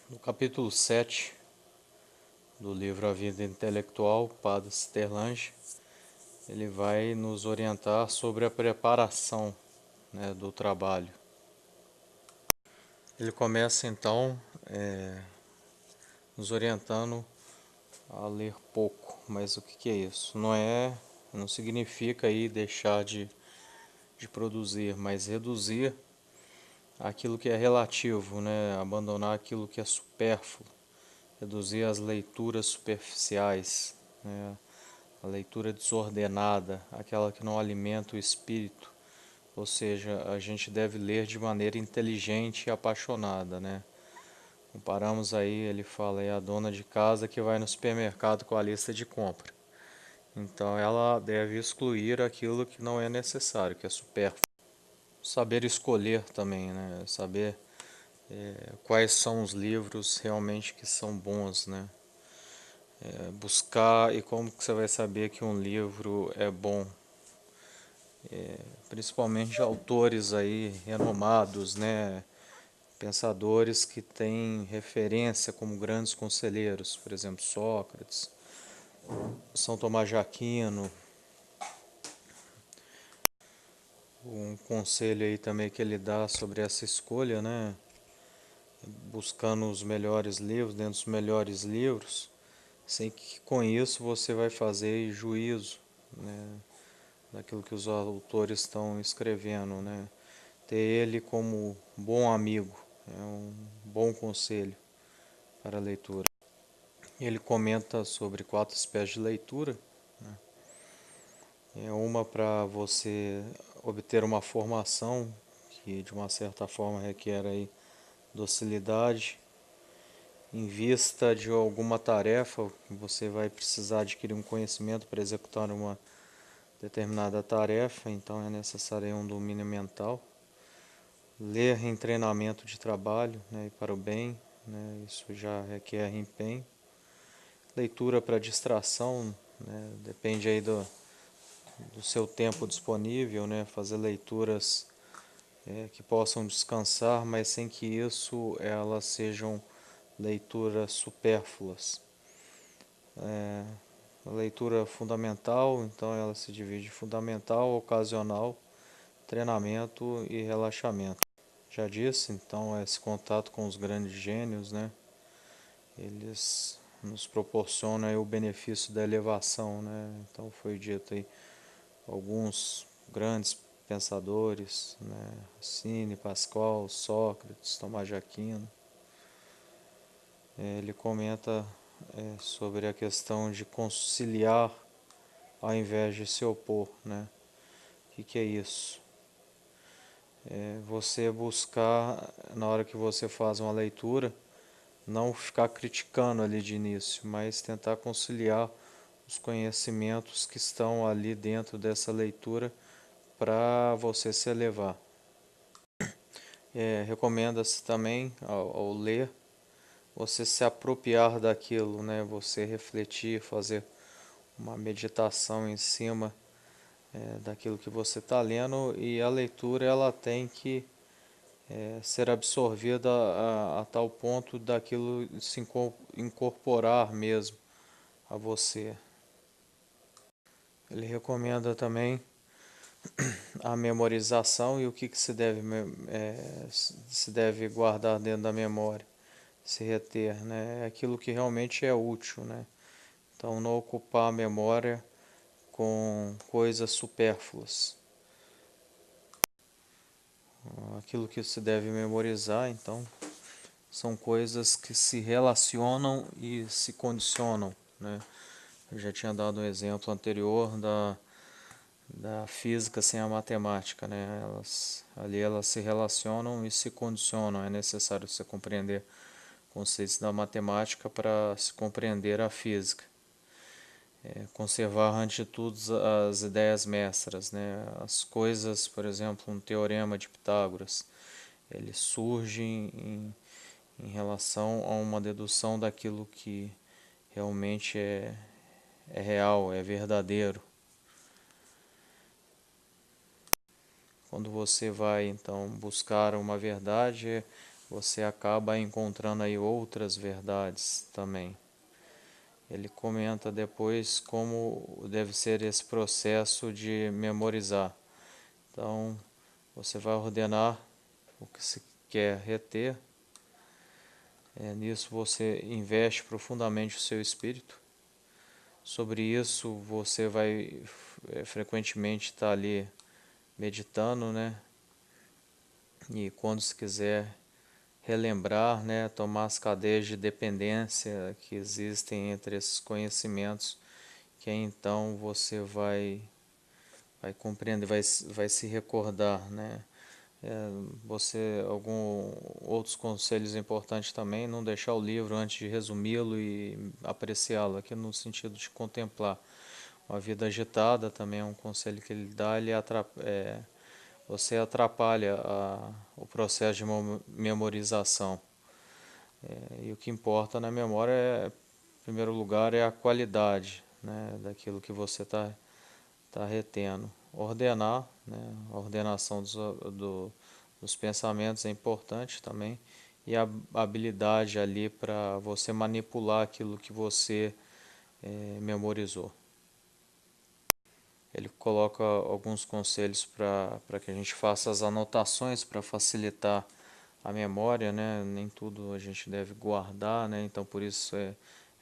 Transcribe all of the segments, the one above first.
No capítulo 7 do livro A Vida Intelectual, Padre Sterlange, ele vai nos orientar sobre a preparação, do trabalho. Ele começa então nos orientando a ler pouco, mas o que é isso? Não significa aí deixar de produzir, mas reduzir aquilo que é relativo, abandonar aquilo que é supérfluo, reduzir as leituras superficiais, a leitura desordenada, aquela que não alimenta o espírito, ou seja, a gente deve ler de maneira inteligente e apaixonada, Comparamos aí, ele fala, é a dona de casa que vai no supermercado com a lista de compra. Então ela deve excluir aquilo que não é necessário, que é supérfluo. Saber escolher também, Saber quais são os livros realmente que são bons, Buscar e como que você vai saber que um livro é bom, principalmente autores aí renomados, pensadores que têm referência como grandes conselheiros, por exemplo, Sócrates, São Tomás de Aquino. Um conselho aí também que ele dá sobre essa escolha, buscando os melhores livros, dentro dos melhores livros, sem que com isso você vai fazer juízo, daquilo que os autores estão escrevendo, Ter ele como bom amigo é um bom conselho para a leitura. Ele comenta sobre 4 espécies de leitura. É uma para você obter uma formação que de uma certa forma requer aí docilidade. Em vista de alguma tarefa, você vai precisar adquirir um conhecimento para executar uma determinada tarefa, então é necessário um domínio mental. Ler em treinamento de trabalho, e para o bem, isso já requer empenho. Leitura para distração, depende aí do seu tempo disponível, fazer leituras que possam descansar, mas sem que isso elas sejam leituras supérfluas. A leitura fundamental, então ela se divide em fundamental, ocasional, treinamento e relaxamento. Já disse, então, esse contato com os grandes gênios, eles nos proporcionam aí o benefício da elevação, Então foi dito aí alguns grandes pensadores, Racine, Pascal, Sócrates, Tomás de Aquino. Ele comenta sobre a questão de conciliar ao invés de se opor, O que é isso? Você buscar, na hora que você faz uma leitura, não ficar criticando ali de início, mas tentar conciliar os conhecimentos que estão ali dentro dessa leitura para você se elevar. Recomenda-se também, ao ler, você se apropriar daquilo, Você refletir, fazer uma meditação em cima daquilo que você está lendo, e a leitura ela tem que ser absorvida a tal ponto daquilo se incorporar mesmo a você. Ele recomenda também a memorização e o que se deve guardar dentro da memória, se reter, É aquilo que realmente é útil, Então não ocupar a memória com coisas supérfluas. Aquilo que se deve memorizar, então, são coisas que se relacionam e se condicionam, Eu já tinha dado um exemplo anterior da física sem a matemática, ali elas se relacionam e se condicionam. É necessário você compreender conceitos da matemática para se compreender a física. Conservar ante tudo as ideias mestras, As coisas, por exemplo, um teorema de Pitágoras, ele surge em relação a uma dedução daquilo que realmente é real, é verdadeiro. Quando você vai então buscar uma verdade, você acaba encontrando aí outras verdades também. Ele comenta depois como deve ser esse processo de memorizar. Então, você vai ordenar o que se quer reter. Nisso você investe profundamente o seu espírito. Sobre isso você vai frequentemente estar ali meditando, né? E quando se quiser relembrar, né, tomar as cadeias de dependência que existem entre esses conhecimentos, que aí então você vai compreender, vai se recordar, né? Outros conselhos importantes também, não deixar o livro antes de resumi-lo e apreciá-lo, aqui no sentido de contemplar. Uma vida agitada também é um conselho que ele dá, você atrapalha o processo de memorização. E o que importa na memória, em primeiro lugar, é a qualidade, né, daquilo que você está retendo. Ordenar, né, a ordenação dos pensamentos é importante também, e a habilidade ali para você manipular aquilo que você memorizou. Ele coloca alguns conselhos para que a gente faça as anotações para facilitar a memória, né? Nem tudo a gente deve guardar, né? Então por isso é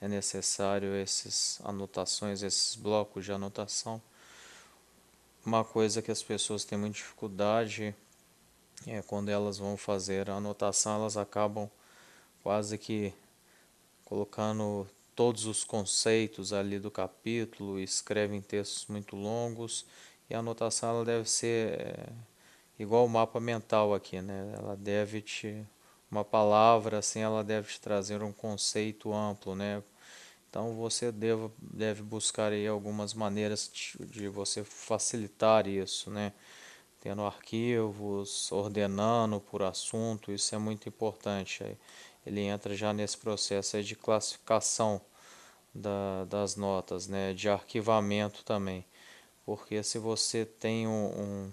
necessário essas anotações, esses blocos de anotação. Uma coisa que as pessoas têm muita dificuldade é quando elas vão fazer a anotação, elas acabam quase que colocando todos os conceitos ali do capítulo, escrevem textos muito longos, e a anotação ela deve ser igual o mapa mental aqui, né? Ela deve uma palavra assim, ela deve te trazer um conceito amplo, né? Então você deve buscar aí algumas maneiras de você facilitar isso, né? Tendo arquivos, ordenando por assunto, isso é muito importante. Ele entra já nesse processo aí de classificação das notas, né? De arquivamento também. Porque se você tem um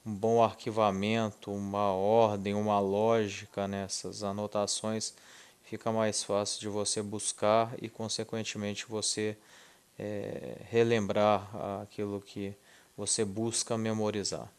bom arquivamento, uma ordem, uma lógica nessas anotações, fica mais fácil de você buscar e, consequentemente, você relembrar aquilo que você busca memorizar.